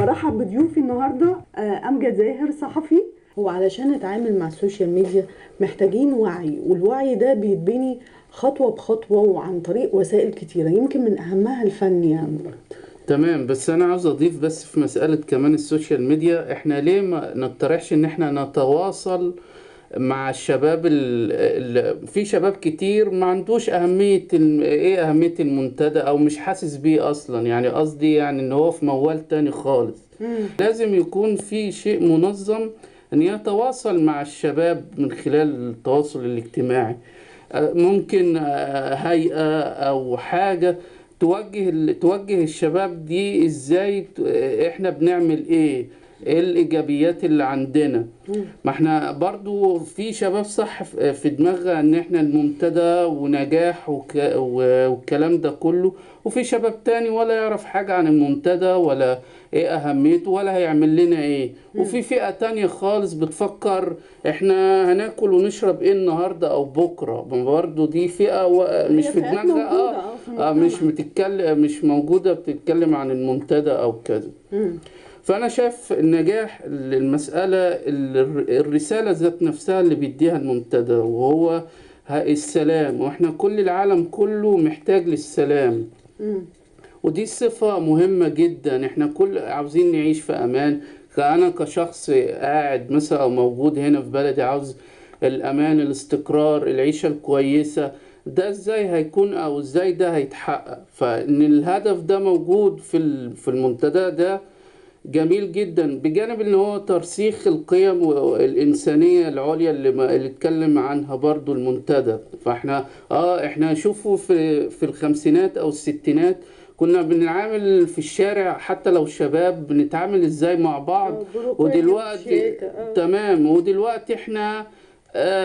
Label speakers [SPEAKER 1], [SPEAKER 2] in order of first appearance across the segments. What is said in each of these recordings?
[SPEAKER 1] برحب بضيوفي النهارده امجد زاهر صحفي. هو علشان نتعامل مع السوشيال ميديا محتاجين وعي، والوعي ده بيتبني خطوه بخطوه وعن طريق وسائل كتيره، يمكن من اهمها الفن يا امجد.
[SPEAKER 2] تمام، بس انا عاوز اضيف بس في مسألة كمان السوشيال ميديا، احنا ليه ما نقترحش ان احنا نتواصل مع الشباب في شباب كتير ما عندوش ايه اهمية المنتدى او مش حاسس بيه اصلا، يعني قصدي يعني ان هو في موال تاني خالص. لازم يكون في شيء منظم ان يتواصل مع الشباب من خلال التواصل الاجتماعي. ممكن هيئة او حاجة توجه الشباب دي ازاي، احنا بنعمل ايه الايجابيات اللي عندنا. ما احنا برضو في شباب صح في دماغها ان احنا المنتدى ونجاح والكلام ده كله، وفي شباب تاني ولا يعرف حاجة عن المنتدى ولا ايه اهميته ولا هيعمل لنا ايه. وفي فئة تانية خالص بتفكر احنا هناكل ونشرب ايه النهاردة او بكرة. برضو دي فئة مش
[SPEAKER 1] هي
[SPEAKER 2] في
[SPEAKER 1] فئات
[SPEAKER 2] دماغها
[SPEAKER 1] موجوده في
[SPEAKER 2] مش
[SPEAKER 1] المجتمع.
[SPEAKER 2] بتتكلم، مش موجودة بتتكلم عن المنتدى او كذا. فأنا شايف النجاح المسألة الرسالة ذات نفسها اللي بيديها المنتدى، وهو السلام، وإحنا كل العالم كله محتاج للسلام. ودي صفة مهمة جدا، إحنا كل عاوزين نعيش في أمان. أنا كشخص قاعد مثلا أو موجود هنا في بلدي عاوز الأمان، الاستقرار، العيشة الكويسة. ده ازاي هيكون او ازاي ده هيتحقق؟ فان الهدف ده موجود في المنتدى ده جميل جدا، بجانب ان هو ترسيخ القيم الانسانيه العليا اللي اتكلم عنها برضو المنتدى. فاحنا احنا شوفوا في الخمسينات او الستينات كنا بنتعامل في الشارع حتى لو شباب بنتعامل ازاي مع بعض.
[SPEAKER 1] بروقية
[SPEAKER 2] ودلوقتي
[SPEAKER 1] شياكة.
[SPEAKER 2] تمام، ودلوقتي احنا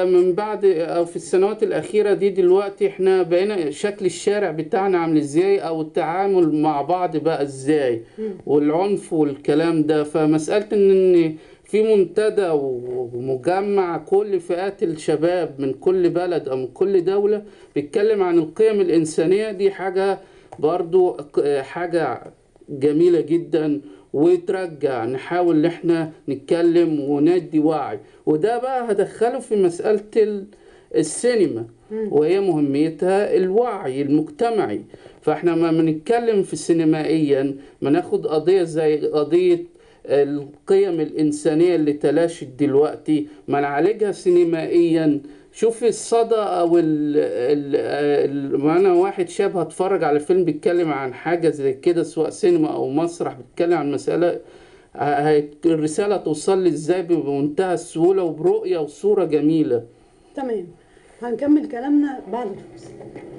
[SPEAKER 2] من بعد او في السنوات الاخيره دي دلوقتي احنا بقينا شكل الشارع بتاعنا عامل ازاي او التعامل مع بعض بقى ازاي، والعنف والكلام ده. فمساله ان في منتدى ومجمع كل فئات الشباب من كل بلد او من كل دوله بيتكلم عن القيم الانسانيه، دي حاجه برضو حاجه جميله جدا، وترجع نحاول ان احنا نتكلم وندي وعي. وده بقى هدخله في مسألة السينما، وهي مهمتها الوعي المجتمعي. فاحنا ما بنتكلم في سينمائيا ما ناخد قضية زي قضية القيم الإنسانية اللي تلاشت دلوقتي، ما نعالجها سينمائيا. شوف الصدى او انا واحد شاب هتفرج على فيلم بيتكلم عن حاجة زي كده، سواء سينما او مسرح بيتكلم عن مسألة، الرسالة توصل لي ازاي بمنتهى السهولة وبرؤية وصورة جميلة.
[SPEAKER 1] تمام، هنكمل كلامنا بعد الفاصل.